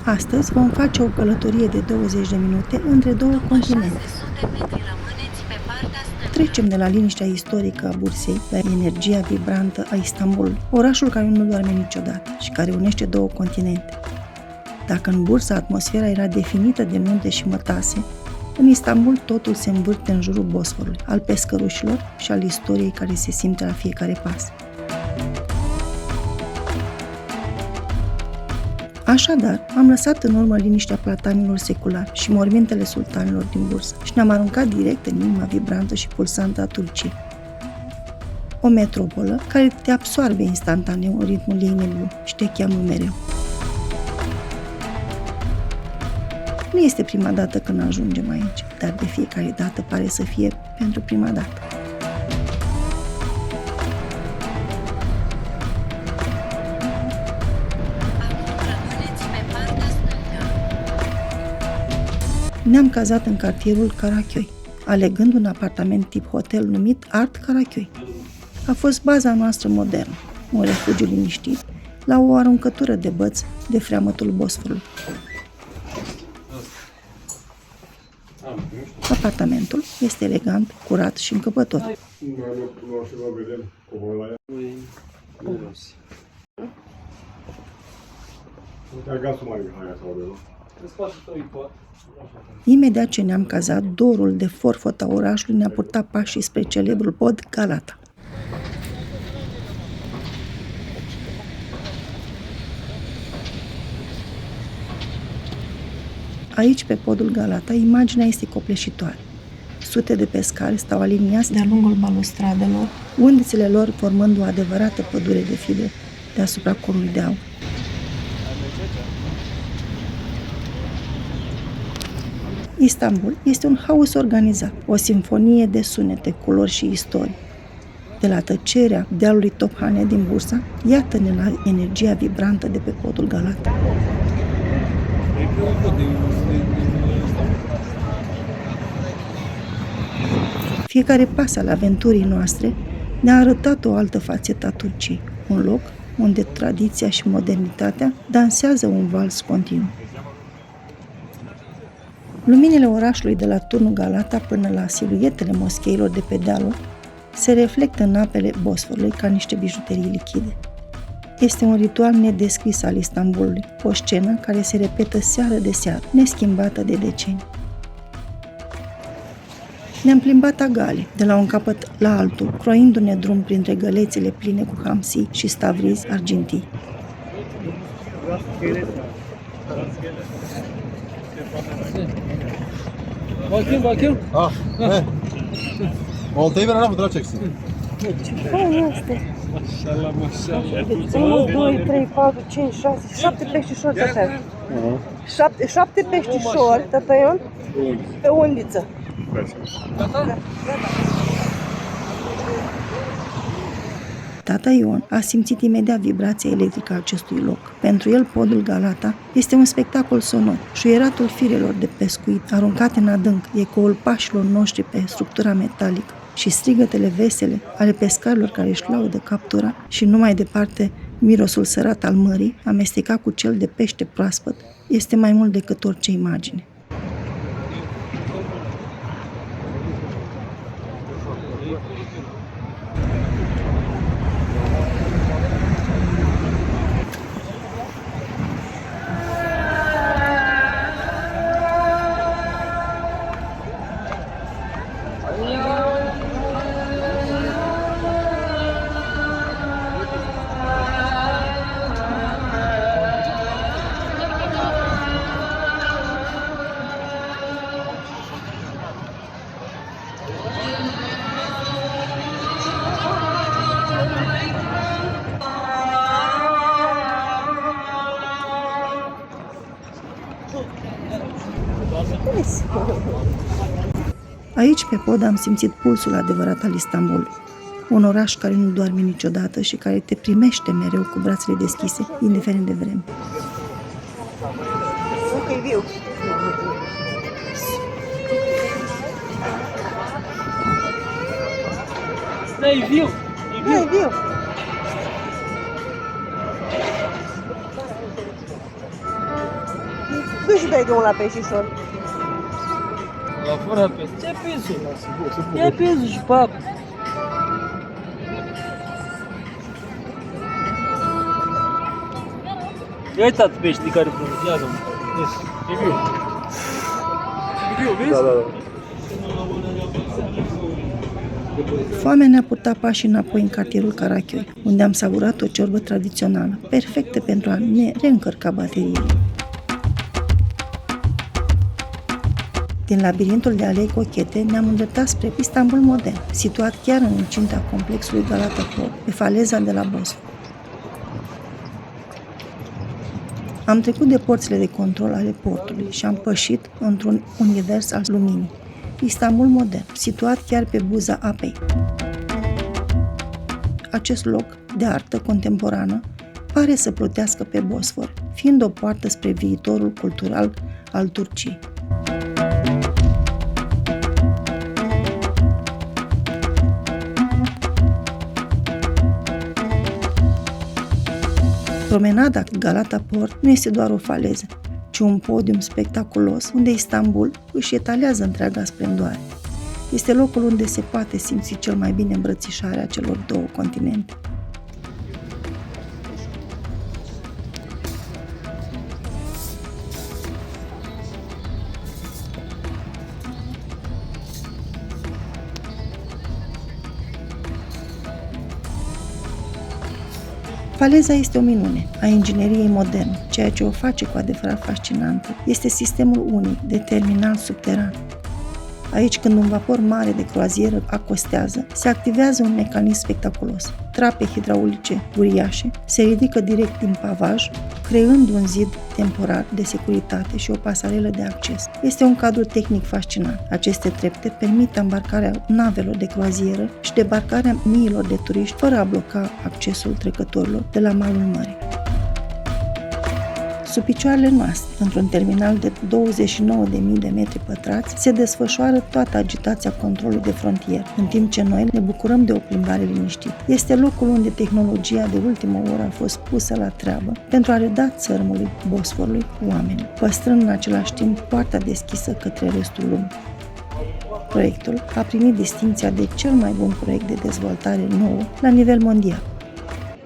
Astăzi vom face o călătorie de 20 de minute între două continente. Trecem de la liniștea istorică a Bursei la energia vibrantă a Istanbul, orașul care nu doarme niciodată și care unește două continente. Dacă în Bursa atmosfera era definită de munte și mătase, în Istanbul totul se învârte în jurul Bosforului, al pescărușilor și al istoriei care se simte la fiecare pas. Așadar, am lăsat în urmă liniștea platanilor seculari și mormintele sultanilor din Bursa și ne-am aruncat direct în inima vibrantă și pulsantă a Turciei. O metropolă care te absoarbe instantaneu în ritmul ei nebun și te cheamă mereu. Nu este prima dată când ajungem aici, dar de fiecare dată pare să fie pentru prima dată. Ne-am cazat în cartierul Karaköy, alegând un apartament tip hotel numit Art Karaköy. A fost baza noastră modernă, un refugiu liniștit, la o aruncătură de băți de freamătul Bosforului. Apartamentul este elegant, curat și încăpător. Imediat ce ne-am cazat, dorul de forfot a orașului ne-a purtat pașii spre celebrul pod Galata. Aici, pe podul Galata, imaginea este copleșitoare. Sute de pescari stau aliniați de-a lungul balustradelor, undițele lor formând o adevărată pădure de fibre deasupra corului de aur. Istanbul este un haos organizat, o simfonie de sunete, culori și istorie. De la tăcerea dealului Tophane din Bursa, iată-ne la energia vibrantă de pe podul Galata. Fiecare pas al aventurii noastre ne-a arătat o altă fațetă a Turciei, un loc unde tradiția și modernitatea dansează un vals continuu. Luminile orașului de la turnul Galata până la siluetele moscheilor de pe dealuri se reflectă în apele Bosforului ca niște bijuterii lichide. Este un ritual nedescris al Istanbulului, o scenă care se repetă seară de seară, neschimbată de decenii. Ne-am plimbat agale, de la un capăt la altul, croindu-ne drum printre gălețile pline cu hamsi și stavrizi argintii. Bakayım. Ah, he. Oltayı ver ana fotoğraf çeksin. Ce este? Mașallah. 1, 2, 3, 4, 5, 6, 7 peștișori tătăi. 7 peștișori tătăion pe undiță. Tata Ion a simțit imediat vibrația electrică a acestui loc. Pentru el, podul Galata este un spectacol sonor, șuieratul firelor de pescuit aruncate în adânc, ecoul pașilor noștri pe structura metalică și strigătele vesele ale pescarilor care își laudă captura și numai departe mirosul sărat al mării, amestecat cu cel de pește proaspăt, este mai mult decât orice imagine. Aici, pe pod, am simțit pulsul adevărat al Istanbulului. Un oraș care nu doarme niciodată și care te primește mereu cu brațele deschise, indiferent de vreme. Încă-i viu. E viu. E viu. și dai de un la peștișor. La fără pe. Ce pesul? Ia pesul și pap. Ia uitați peștii care frumos. Ia domnule. E viu. E viu, vezi? Da, da, da. Foamea ne-a purtat pașii înapoi în cartierul Carachioi, unde am savurat o ciorbă tradițională, perfectă pentru a ne reîncărca bateriile. Din labirintul de alei cochete ne-am îndreptat spre Istanbul modern, situat chiar în incinta complexului Galata Port, pe faleza de la Bosfor. Am trecut de porțile de control ale portului și am pășit într-un univers al luminii. Istanbul modern, situat chiar pe buza apei. Acest loc de artă contemporană pare să plutească pe Bosfor, fiind o poartă spre viitorul cultural al Turciei. Promenada Galata Port nu este doar o faleză, ci un podium spectaculos unde Istanbul își etalează întreaga splendoare. Este locul unde se poate simți cel mai bine îmbrățișarea celor două continente. Faleza este o minune a ingineriei moderne. Ceea ce o face cu adevărat fascinantă este sistemul unic de terminal subteran. Aici, când un vapor mare de croazieră acostează, se activează un mecanism spectaculos. Trape hidraulice uriașe se ridică direct din pavaj, creând un zid temporar de securitate și o pasarelă de acces. Este un cadru tehnic fascinant. Aceste trepte permit îmbarcarea navelor de croazieră și debarcarea miilor de turiști fără a bloca accesul trecătorilor de la malul mării. Sub picioarele noastre, într-un terminal de 29.000 de metri pătrați, se desfășoară toată agitația controlului de frontieră, în timp ce noi ne bucurăm de o plimbare liniștită. Este locul unde tehnologia de ultimă oră a fost pusă la treabă pentru a reda țărmului Bosforului oameni, păstrând în același timp poarta deschisă către restul lumii. Proiectul a primit distincția de cel mai bun proiect de dezvoltare nouă la nivel mondial.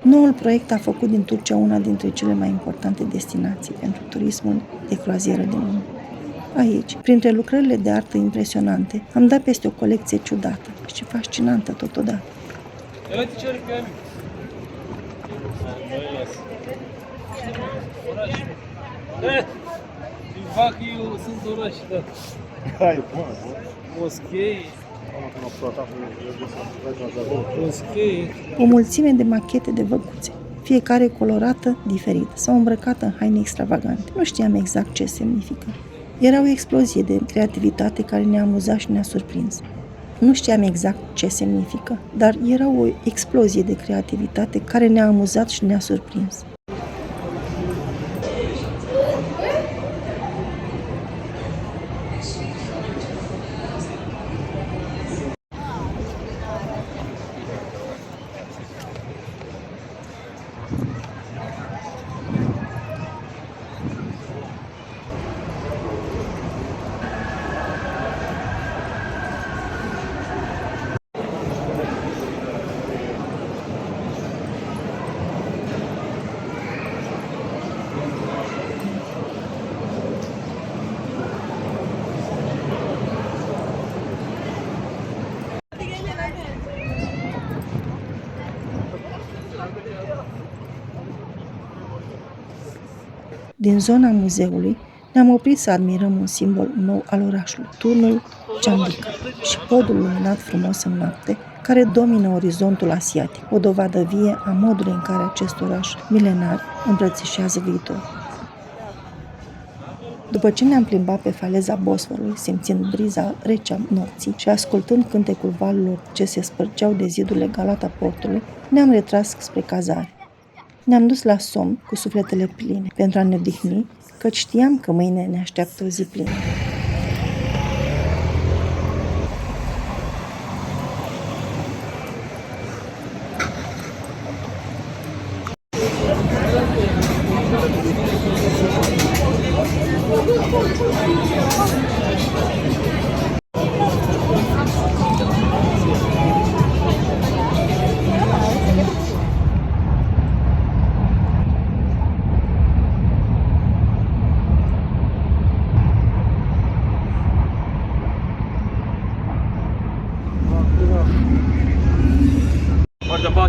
Noul proiect a făcut din Turcia una dintre cele mai importante destinații pentru turismul de croazieră din lume. Aici, printre lucrările de artă impresionante, am dat peste o colecție ciudată și fascinantă totodată. Ia uite ce are pe amic. Oraș. Din fac eu sunt oraș, da. Hai, bă. Moschei. Moschei. O mulțime de machete de văguțe, fiecare colorată diferit sau îmbrăcată în haine extravagante. Nu știam exact ce semnifică. Era o explozie de creativitate care ne-a amuzat și ne-a surprins. Nu știam exact ce semnifică, dar era o explozie de creativitate care ne-a amuzat și ne-a surprins. Din zona muzeului, ne-am oprit să admirăm un simbol nou al orașului, turnul Ciamlica și podul luminat frumos în noapte, care domină orizontul asiatic, o dovadă vie a modului în care acest oraș milenar îmbrățișează viitorul. După ce ne-am plimbat pe faleza Bosforului, simțind briza rece a nopții și ascultând cântecul valurilor ce se spărgeau de zidurile Galata Portului, ne-am retras spre cazare. Ne-am dus la somn cu sufletele pline pentru a ne odihni, căci știam că mâine ne așteaptă o zi plină.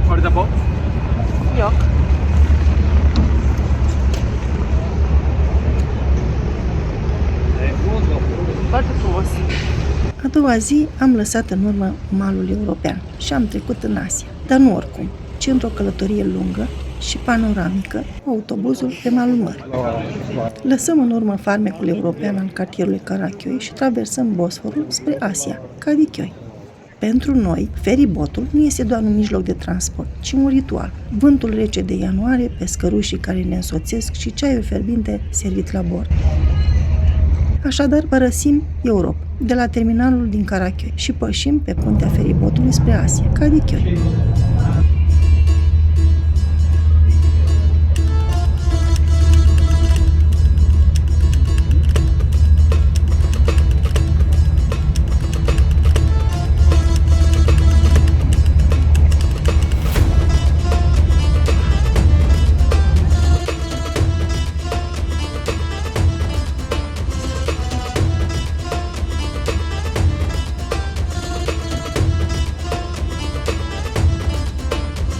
Foarte pot? Ioc. Foarte frumos. A doua zi am lăsat în urmă malul european și am trecut în Asia, dar nu oricum, ci într-o călătorie lungă și panoramică cu autobuzul pe malul mării. Lăsăm în urmă farmecul european al cartierului Karaköy și traversăm Bosforul spre Asia, Kadıköy. Pentru noi, feribotul nu este doar un mijloc de transport, ci un ritual. Vântul rece de ianuarie, pescărușii care ne însoțesc și ceaiul fierbinte servit la bord. Așadar, părăsim Europa, de la terminalul din Karaköy și pășim pe puntea feribotului spre Asia, Kadıköy.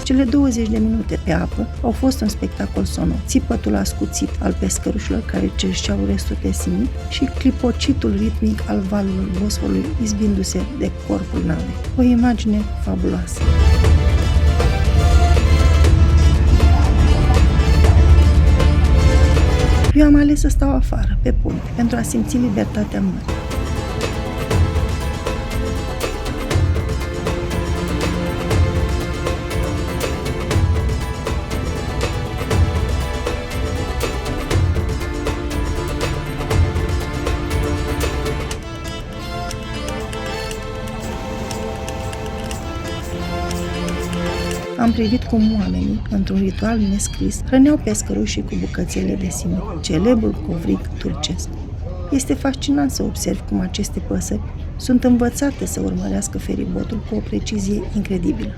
Cele 20 de minute pe apă au fost un spectacol sonor, țipătul ascuțit al pescărușilor care cerșeau resturi de simit și clipocitul ritmic al valului Bosforului izbindu-se de corpul navei. O imagine fabuloasă. Eu am ales să stau afară, pe punte, pentru a simți libertatea mării. Am privit cum oamenii, într-un ritual nescris, hrăneau pescărușii cu bucățele de simit, celebrul covrig turcesc. Este fascinant să observi cum aceste păsări sunt învățate să urmărească feribotul cu o precizie incredibilă.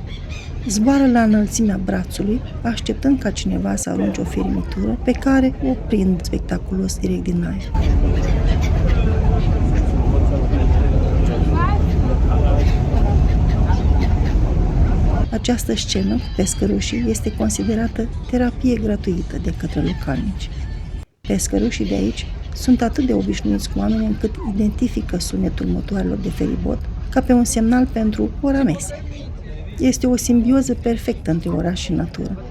Zboară la înălțimea brațului, așteptând ca cineva să arunce o firimitură pe care o prind spectaculos direct din aer. Această scenă, pescărușii, este considerată terapie gratuită de către localnici. Pescărușii de aici sunt atât de obișnuiți cu oameni încât identifică sunetul motoarelor de feribot ca pe un semnal pentru ora mese. Este o simbioză perfectă între oraș și natură.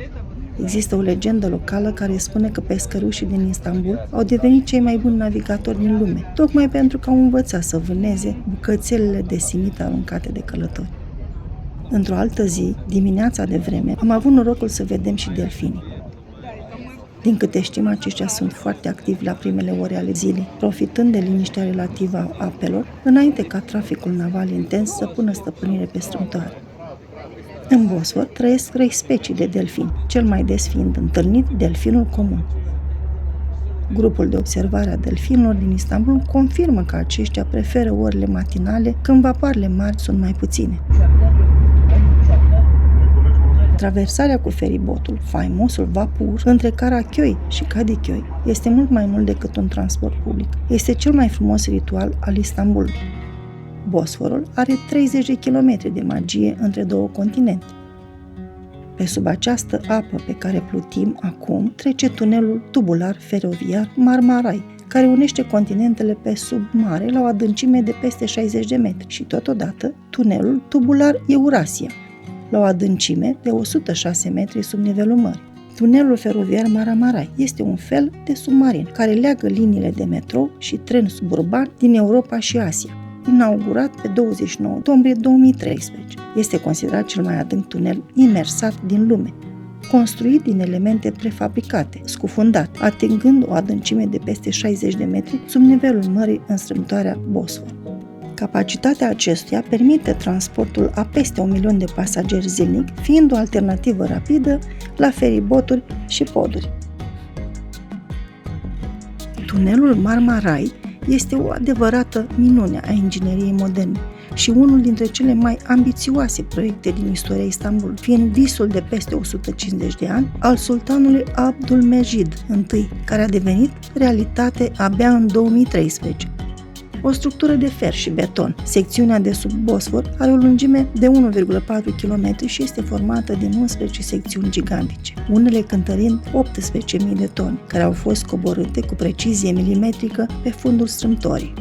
Există o legendă locală care spune că pescărușii din Istanbul au devenit cei mai buni navigatori din lume, tocmai pentru că au învățat să vâneze bucățelele de simit aruncate de călători. Într-o altă zi, dimineața de vreme, am avut norocul să vedem și delfinii. Din câte știm, aceștia sunt foarte activi la primele ore ale zilei, profitând de liniștea relativă a apelor, înainte ca traficul naval intens să pună stăpânire pe strâmtoare. În Bosfor trăiesc 3 specii de delfini, cel mai des fiind întâlnit delfinul comun. Grupul de observare a delfinilor din Istanbul confirmă că aceștia preferă orele matinale, când vapoarele mari sunt mai puține. Traversarea cu feribotul, faimosul vapur, între Karaköy și Kadıköy este mult mai mult decât un transport public. Este cel mai frumos ritual al Istanbulului. Bosforul are 30 de kilometri de magie între 2 continente. Pe sub această apă pe care plutim acum trece tunelul tubular feroviar Marmaray, care unește continentele pe sub mare la o adâncime de peste 60 de metri și totodată tunelul tubular Eurasia, la o adâncime de 106 metri sub nivelul mării. Tunelul feroviar Marmaray este un fel de submarin care leagă liniile de metrou și tren suburban din Europa și Asia. Inaugurat pe 29 octombrie 2013, este considerat cel mai adânc tunel imersat din lume, construit din elemente prefabricate, scufundat, atingând o adâncime de peste 60 de metri sub nivelul mării în strâmtoarea Bosfor. Capacitatea acestuia permite transportul a peste 1 milion de pasageri zilnic, fiind o alternativă rapidă la feriboturi și poduri. Tunelul Marmaray este o adevărată minune a ingineriei moderne și unul dintre cele mai ambițioase proiecte din istoria Istanbul, fiind visul de peste 150 de ani al sultanului Abdülmecid I, care a devenit realitate abia în 2013. O structură de fer și beton. Secțiunea de sub Bosfor are o lungime de 1,4 km și este formată din 11 secțiuni gigantice, unele cântărind 18.000 de tone, care au fost coborâte cu precizie milimetrică pe fundul strâmtorii.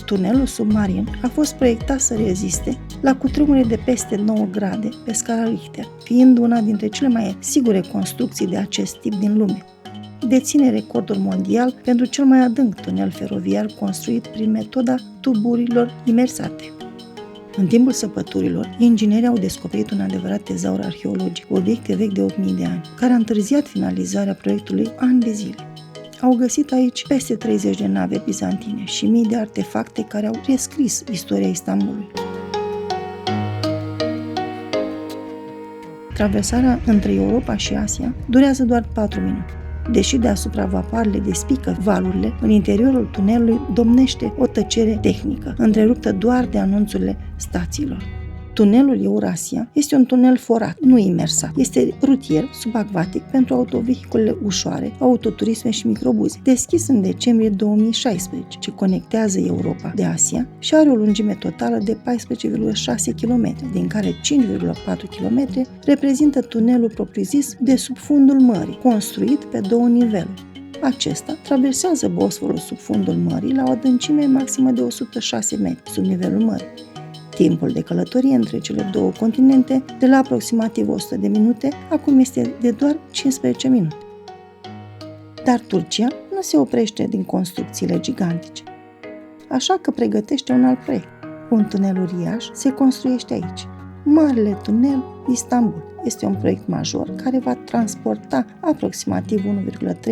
Tunelul submarin a fost proiectat să reziste la cutremure de peste 9 grade pe scara Richter, fiind una dintre cele mai sigure construcții de acest tip din lume. Deține recordul mondial pentru cel mai adânc tunel feroviar construit prin metoda tuburilor imersate. În timpul săpăturilor, inginerii au descoperit un adevărat tezaur arheologic, obiecte vechi de 8.000 de ani, care a întârziat finalizarea proiectului ani de zile. Au găsit aici peste 30 de nave bizantine și mii de artefacte care au rescris istoria Istanbulului. Traversarea între Europa și Asia durează doar 4 minute. Deși deasupra vapoarele despică valurile, în interiorul tunelului domnește o tăcere tehnică, întreruptă doar de anunțurile stațiilor. Tunelul Eurasia este un tunel forat, nu imersat. Este rutier subacvatic pentru autovehiculele ușoare, autoturisme și microbuze, deschis în decembrie 2016, ce conectează Europa de Asia și are o lungime totală de 14,6 km, din care 5,4 km reprezintă tunelul propriu-zis de sub fundul mării, construit pe 2 niveluri. Acesta traversează Bosforul sub fundul mării la o adâncime maximă de 106 metri sub nivelul mării. Timpul de călătorie între cele două continente, de la aproximativ 100 de minute, acum este de doar 15 minute. Dar Turcia nu se oprește din construcțiile gigantice, așa că pregătește un alt proiect. Un tunel uriaș se construiește aici. Marele Tunel Istanbul este un proiect major care va transporta aproximativ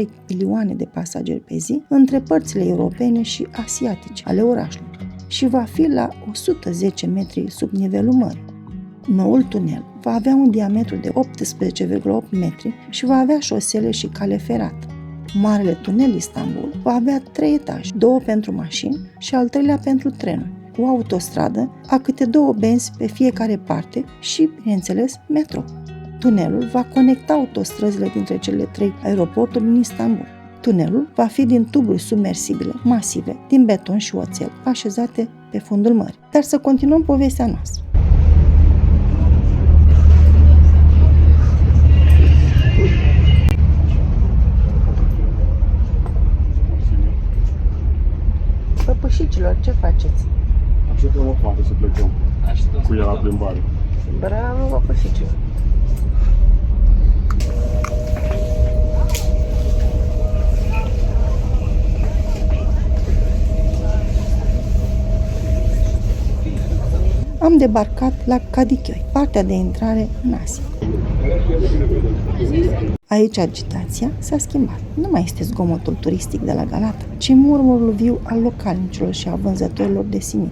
1,3 milioane de pasageri pe zi între părțile europene și asiatice ale orașului și va fi la 110 metri sub nivelul mării. Noul tunel va avea un diametru de 18,8 metri și va avea șosele și cale ferată. Marele Tunel Istanbul va avea 3 etaje, 2 pentru mașini și al 3-lea pentru trenuri, cu autostradă a câte 2 benzi pe fiecare parte și, bineînțeles, metro. Tunelul va conecta autostrăzile dintre cele 3 aeroporturi din Istanbul. Tunelul va fi din tuburi submersibile, masive, din beton și oțel, așezate pe fundul mării. Dar să continuăm povestea noastră. Păpușicilor, ce faceți? Așteptăm o fată să plecăm cu ea la plimbare. Bravo, păpușicilor! Am debarcat la Kadıköy, partea de intrare în Asia. Aici agitația s-a schimbat. Nu mai este zgomotul turistic de la Galata, ci murmurul viu al localnicilor și a vânzătorilor de simit.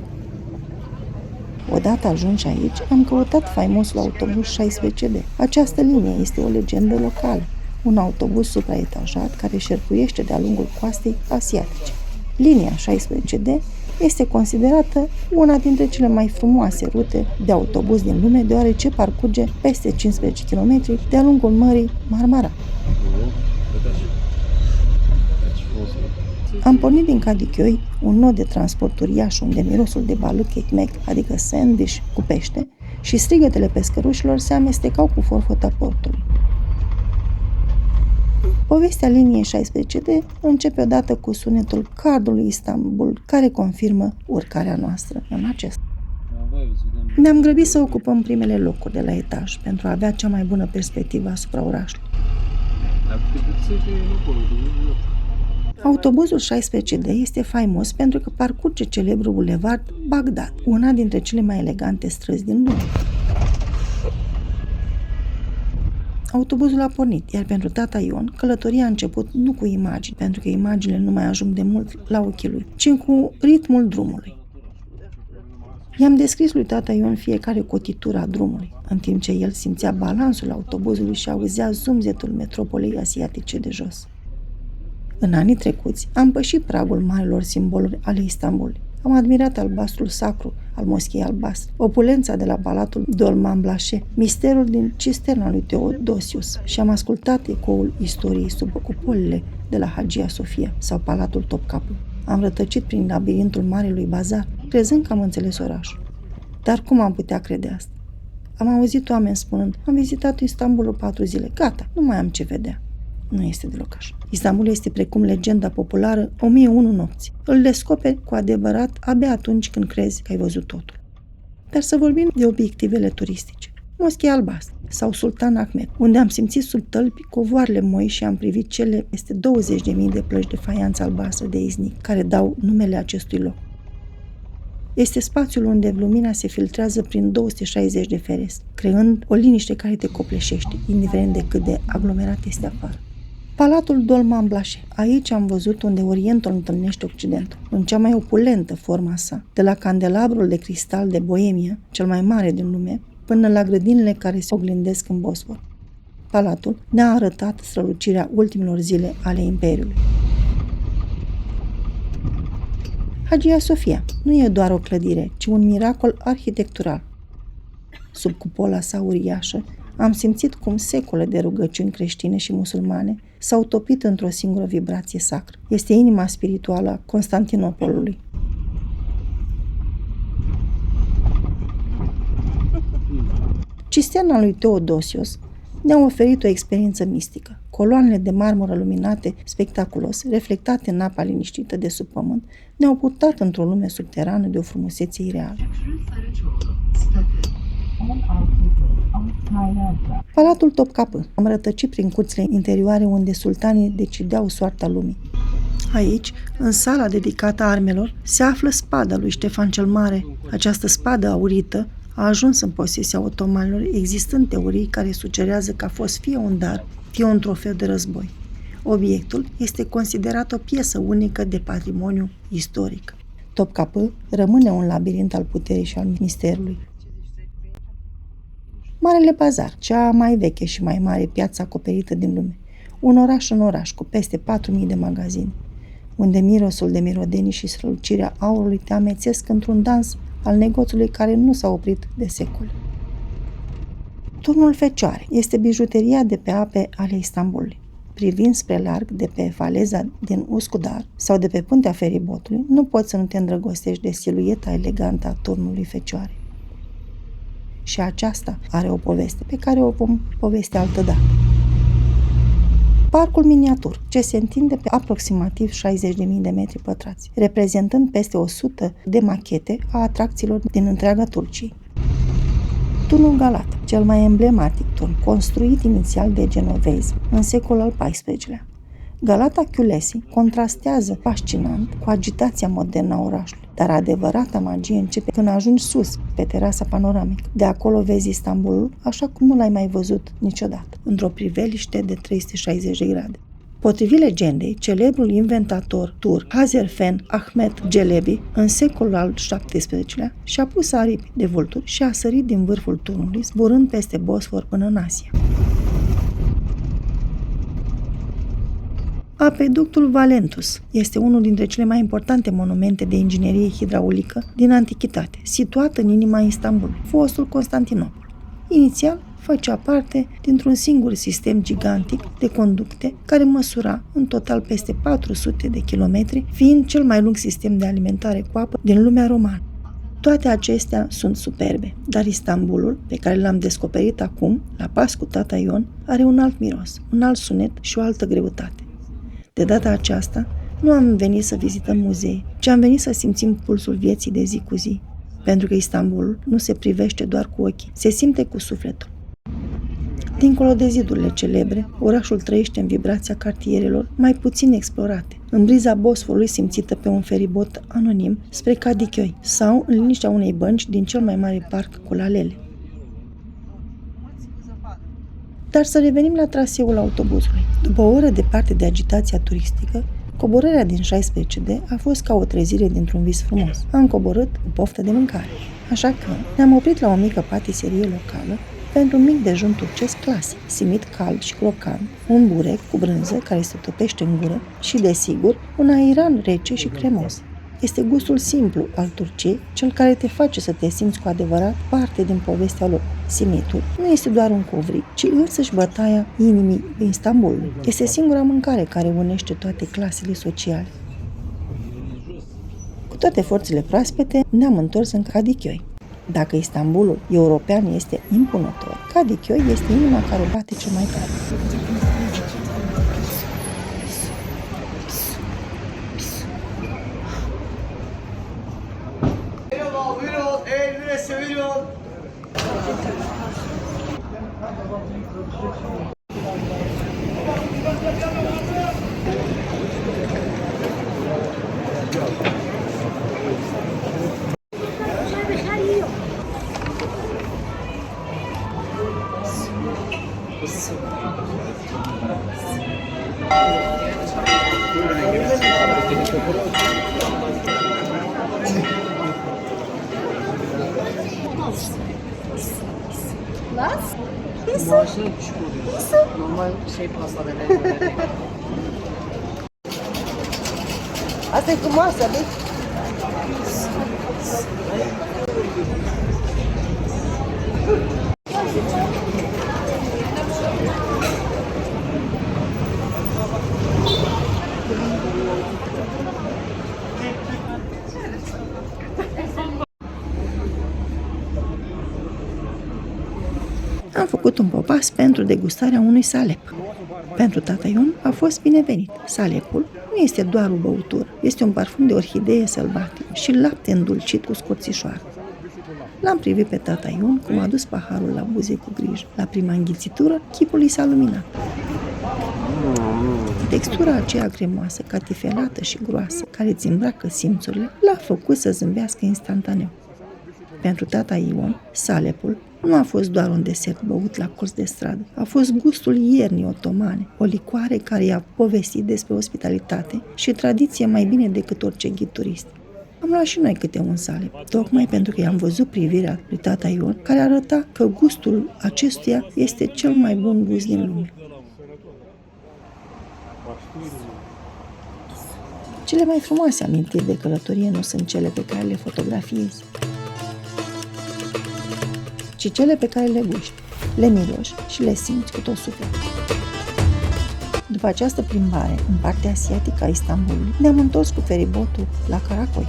Odată ajunși aici, am căutat faimosul autobuz 16D. Această linie este o legendă locală, un autobuz supraetajat care șerpuiește de-a lungul coastei asiatice. Linia 16D este considerată una dintre cele mai frumoase rute de autobuz din lume, deoarece parcurge peste 15 km de-a lungul Mării Marmara. Am pornit din Kadıköy, un nod de transport uriaș unde mirosul de baluc ekmek, adică sandwich cu pește, și strigătele pescărușilor se amestecau cu forfota portului. Povestea liniei 16D începe odată cu sunetul cardului Istanbul, care confirmă urcarea noastră în acesta. Ne-am grăbit să ocupăm primele locuri de la etaj pentru a avea cea mai bună perspectivă asupra orașului. Autobuzul 16D este faimos pentru că parcurge celebrul bulevard Bagdad, una dintre cele mai elegante străzi din lume. Autobuzul a pornit, iar pentru tata Ion, călătoria a început nu cu imagini, pentru că imaginile nu mai ajung de mult la ochii lui, ci cu ritmul drumului. I-am descris lui tata Ion fiecare cotitură a drumului, în timp ce el simțea balansul autobuzului și auzea zumzetul metropolei asiatice de jos. În anii trecuți, am pășit pragul marilor simboluri ale Istanbulului. Am admirat albastrul sacru al moschei albastre, opulența de la palatul Dolman Blașe, misterul din cisterna lui Teodosius și am ascultat ecoul istoriei sub cupolile de la Hagia Sofia sau palatul Topkapi. Am rătăcit prin labirintul Marelui Bazar, crezând că am înțeles orașul. Dar cum am putea crede asta? Am auzit oameni spunând, am vizitat Istanbulul 4 zile, gata, nu mai am ce vedea. Nu este deloc așa. Istanbul este precum legenda populară 1001 nopți. Îl descoperi cu adevărat abia atunci când crezi că ai văzut totul. Dar să vorbim de obiectivele turistice. Moschea albastră sau Sultan Ahmed, unde am simțit sub tălpi covoarele moi și am privit cele peste 20.000 de plăci de faianță albastră de iznic, care dau numele acestui loc. Este spațiul unde lumina se filtrează prin 260 de ferestre, creând o liniște care te copleșește, indiferent de cât de aglomerat este afară. Palatul Dolman Blașe. Aici am văzut unde Orientul întâlnește Occidentul, în cea mai opulentă forma sa, de la candelabrul de cristal de Boemia, cel mai mare din lume, până la grădinile care se oglindesc în Bosfor. Palatul ne-a arătat strălucirea ultimelor zile ale Imperiului. Hagia Sofia nu e doar o clădire, ci un miracol arhitectural. Sub cupola sa uriașă, am simțit cum secole de rugăciuni creștine și musulmane s-au topit într-o singură vibrație sacră. Este inima spirituală a Constantinopolului. Cisterna lui Teodosius ne-a oferit o experiență mistică. Coloanele de marmură luminate spectaculos, reflectate în apa liniștită de sub pământ, ne-au purtat într-o lume subterană de o frumusețe ireală. Palatul Topkapi. Am rătăcit prin curțile interioare unde sultanii decideau soarta lumii. Aici, în sala dedicată armelor, se află spada lui Ștefan cel Mare. Această spadă aurită a ajuns în posesia otomanilor, existând teorii care sugerează că a fost fie un dar, fie un trofeu de război. Obiectul este considerat o piesă unică de patrimoniu istoric. Topkapi rămâne un labirint al puterii și al misterului. Marele Bazar, cea mai veche și mai mare piață acoperită din lume. Un oraș în oraș, cu peste 4.000 de magazine, unde mirosul de mirodenii și strălucirea aurului te amețesc într-un dans al negoțului care nu s-a oprit de secole. Turnul Fecioare este bijuteria de pe ape ale Istanbulului. Privind spre larg de pe faleza din Uskudar sau de pe puntea feribotului, nu poți să nu te îndrăgostești de silueta elegantă a turnului Fecioare. Și aceasta are o poveste pe care o vom povesti altădată. Parcul miniatur, ce se întinde pe aproximativ 60.000 de metri pătrați, reprezentând peste 100 de machete a atracțiilor din întreaga Turcie. Turnul Galata, cel mai emblematic turn, construit inițial de genovezi în secolul al XIV-lea. Galata Culesi contrastează fascinant cu agitația modernă a orașului, dar adevărata magie începe când ajungi sus, pe terasa panoramică. De acolo vezi Istanbulul așa cum nu l-ai mai văzut niciodată, într-o priveliște de 360 de grade. Potrivit legendei, celebrul inventator turc Hazarfen Ahmet Celebi, în secolul al XVII-lea, și-a pus aripi de vulturi și a sărit din vârful turnului, zburând peste Bosfor până în Asia. Apeductul Valentus este unul dintre cele mai importante monumente de inginerie hidraulică din antichitate, situat în inima Istanbulului, fostul Constantinopol. Inițial, făcea parte dintr-un singur sistem gigantic de conducte care măsura în total peste 400 de kilometri, fiind cel mai lung sistem de alimentare cu apă din lumea romană. Toate acestea sunt superbe, dar Istanbulul, pe care l-am descoperit acum, la pas cu tata Ion, are un alt miros, un alt sunet și o altă greutate. De data aceasta, nu am venit să vizităm muzee, ci am venit să simțim pulsul vieții de zi cu zi, pentru că Istanbulul nu se privește doar cu ochii, se simte cu sufletul. Dincolo de zidurile celebre, orașul trăiește în vibrația cartierelor mai puțin explorate, în briza Bosforului simțită pe un feribot anonim spre Kadıköy sau în liniștea unei bănci din cel mai mare parc cu lalele. Dar să revenim la traseul autobuzului. După o oră departe de agitația turistică, coborârea din 16D a fost ca o trezire dintr-un vis frumos. Am coborât cu poftă de mâncare, așa că ne-am oprit la o mică patiserie locală, pentru un mic dejun turcesc clasic, simit cald și crocant, un burec cu brânză care se topește în gură și, desigur, un airan rece și cremos. Este gustul simplu al Turciei, cel care te face să te simți cu adevărat parte din povestea lor. Simitul nu este doar un covric, ci însăși bătaia inimii Istanbulului. Este singura mâncare care unește toate clasele sociale. Cu toate forțele proaspete, ne-am întors în Kadıköy. Dacă Istanbulul european este impunător, Kadıköy este inima care bate cel mai tare. Buyurun, elbire seviyorum. Asta e frumoasă, nu? Am făcut un popas pentru degustarea unui salep. Pentru tata Ion a fost binevenit. Salepul nu este doar o băutură, este un parfum de orhidee sălbatică și lapte îndulcit cu scorțișoară. L-am privit pe tata Ion cum a dus paharul la buze cu grijă. La prima înghițitură, chipul i s-a luminat. Textura aceea cremoasă, catifelată și groasă, care îți îmbracă simțurile, l-a făcut să zâmbească instantaneu. Pentru tata Ion, salepul nu a fost doar un desert băut la colț de stradă, a fost gustul iernii otomane, o licoare care i-a povestit despre ospitalitate și tradiție mai bine decât orice ghid turist. Am luat și noi câte un salep, tocmai pentru că i-am văzut privirea lui tata Ion, care arăta că gustul acestuia este cel mai bun gust din lume. Cele mai frumoase amintiri de călătorie nu sunt cele pe care le fotografiezi, ci cele pe care le guști, le miroși și le simți cu tot sufletul. După această plimbare în partea asiatică a Istanbulului, ne-am întors cu feribotul la Karaköy.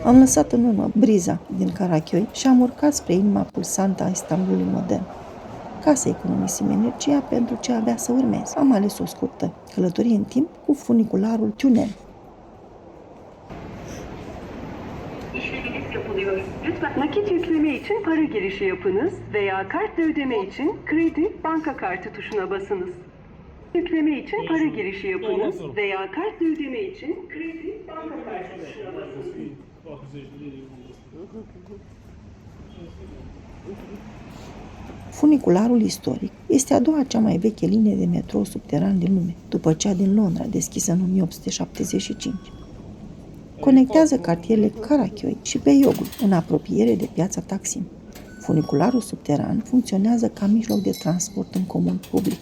Am lăsat în urmă Briza din Karaköy și am urcat spre inima pulsantă a Istanbulului modern. Ca să economisim energia pentru ce avea să urmeze, am ales o scurtă călătorie în timp cu funicularul Tunel. İşleminiz yapılıyor. Lütfen nakit yükleme için para girişi yapınız veya kartla ödeme için kredi banka kartı tuşuna basınız. Yükleme için para girişi yapınız veya kartla ödeme için kredi banka kartı tuşuna basınız. Funicularul istoric este a doua cea mai veche linie de metrou subteran din lume, după cea din Londra, deschisă în 1875. Conectează cartierele Karaköy și Beyoğlu, în apropiere de piața Taksim. Funicularul subteran funcționează ca mijloc de transport în comun public.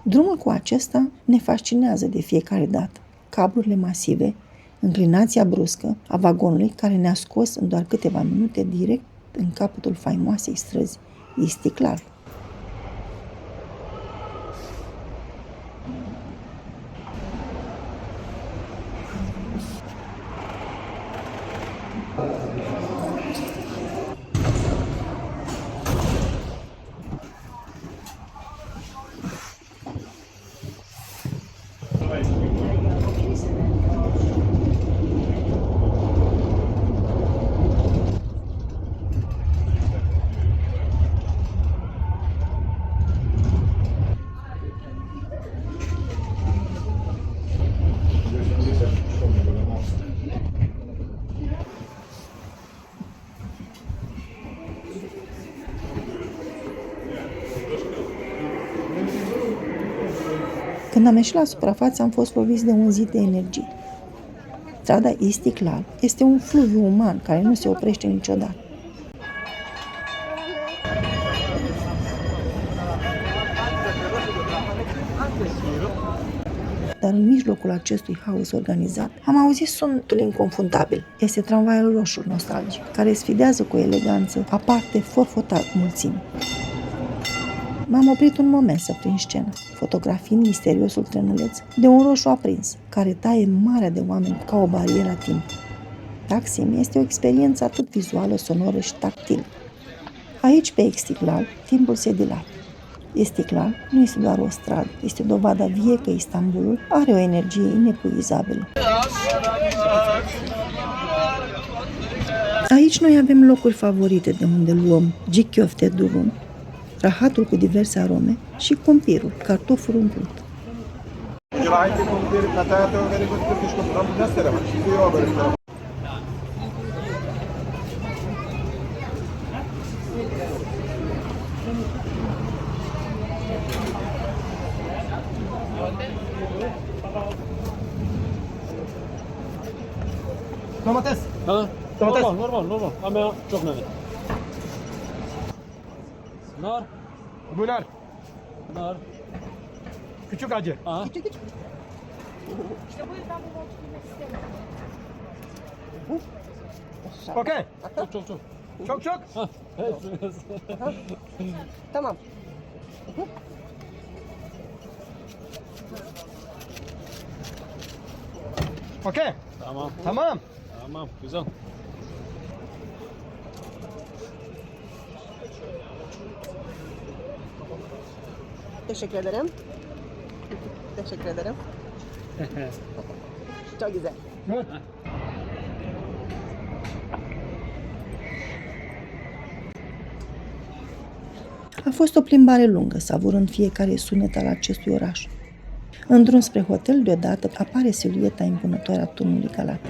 Drumul cu acesta ne fascinează de fiecare dată. Cablurile masive, înclinația bruscă a vagonului care ne-a scos în doar câteva minute direct în capătul faimoasei străzi Istiklal. Când am ieșit la suprafață, am fost loviți de un zid de energie. Strada Istiklal este un fluviu uman care nu se oprește niciodată. Dar în mijlocul acestui haos organizat, am auzit sunetul inconfundabil. Este tramvaiul roșu nostalgic, care sfidează cu eleganță aparte forfotat mulțimi. M-am oprit un moment să prind scena, fotografiind misteriosul trenuleț de un roșu aprins, care taie marea de oameni ca o barieră a timpului. Taksim este o experiență atât vizuală, sonoră și tactilă. Aici, pe Istiklal, timpul se dilată. Istiklal nu este doar o stradă, este dovada vie că Istanbulul are o energie inepuizabilă. Aici noi avem locuri favorite de unde luăm gichiofte durum, rahatul cu diverse arome și cumpirul, cartoful umplut. Domates. Ha? Domates. Normal. Am mea çok nane. Nar. Bunar. Nar. Küçük acı. Aha. Okey. Çok. Çok. Ha. Evet. Tamam. Okey. Tamam. Tamam. Güzel. Teşekkür ederim. Teşekkür ederim. Çok güzel. Good. A fost o plimbare lungă, savurând fiecare sunet al acestui oraș. În drum spre hotel, deodată, apare silueta impunătoare a turnului Galata.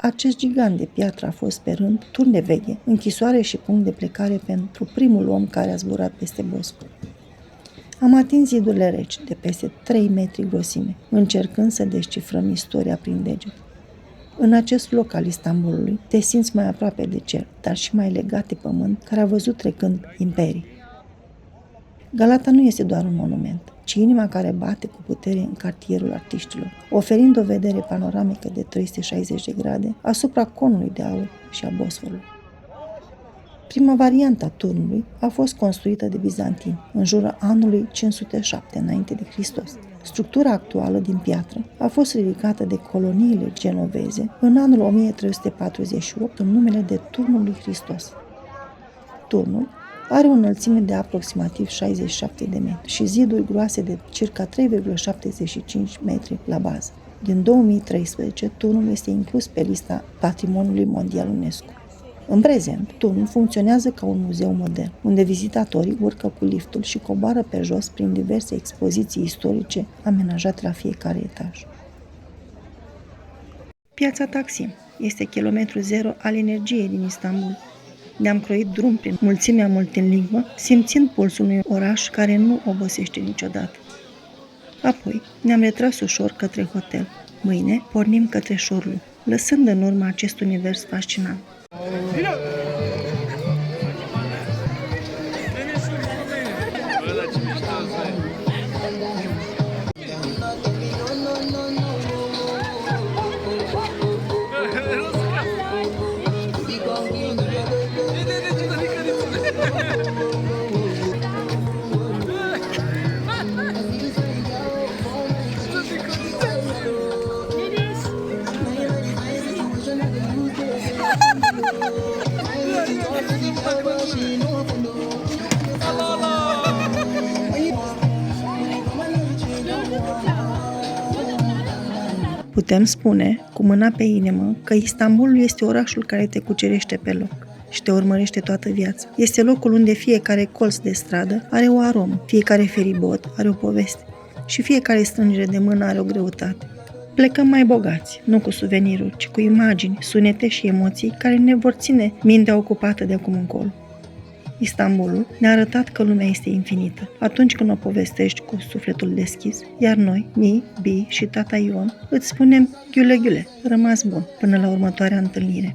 Acest gigant de piatră a fost pe rând turn de veche, închisoare și punct de plecare pentru primul om care a zburat peste Bosfor. Am atins zidurile reci, de peste 3 metri grosime, încercând să descifrăm istoria prin deget. În acest loc al Istanbulului te simți mai aproape de cer, dar și mai legat de pământ care a văzut trecând imperii. Galata nu este doar un monument, ci inima care bate cu putere în cartierul artiștilor, oferind o vedere panoramică de 360 de grade asupra conului de aur și a Bosforului. Prima variantă a turnului a fost construită de bizantini în jurul anului 507 înainte de Hristos. Structura actuală din piatră a fost ridicată de coloniile genoveze în anul 1348 în numele de Turnul lui Hristos. Turnul are o înălțime de aproximativ 67 de metri și ziduri groase de circa 3,75 metri la bază. Din 2013, turnul este inclus pe lista Patrimoniului Mondial UNESCO. În prezent, turnul funcționează ca un muzeu modern, unde vizitatorii urcă cu liftul și coboară pe jos prin diverse expoziții istorice amenajate la fiecare etaj. Piața Taksim este kilometru zero al energiei din Istanbul. Ne-am croit drum prin mulțimea multilingvă, simțind pulsul unui oraș care nu obosește niciodată. Apoi ne-am retras ușor către hotel. Mâine pornim către Șorlu, lăsând în urmă acest univers fascinant. Putem spune, cu mâna pe inimă, că Istanbulul este orașul care te cucerește pe loc și te urmărește toată viața. Este locul unde fiecare colț de stradă are o aromă, fiecare feribot are o poveste și fiecare strângere de mână are o greutate. Plecăm mai bogați, nu cu suveniruri, ci cu imagini, sunete și emoții care ne vor ține mintea ocupată de acum încolo. Istanbulul ne-a arătat că lumea este infinită atunci când o povestești cu sufletul deschis, iar noi, Mi, Bi și tata Ion, îți spunem ghiule, rămas bun, până la următoarea întâlnire.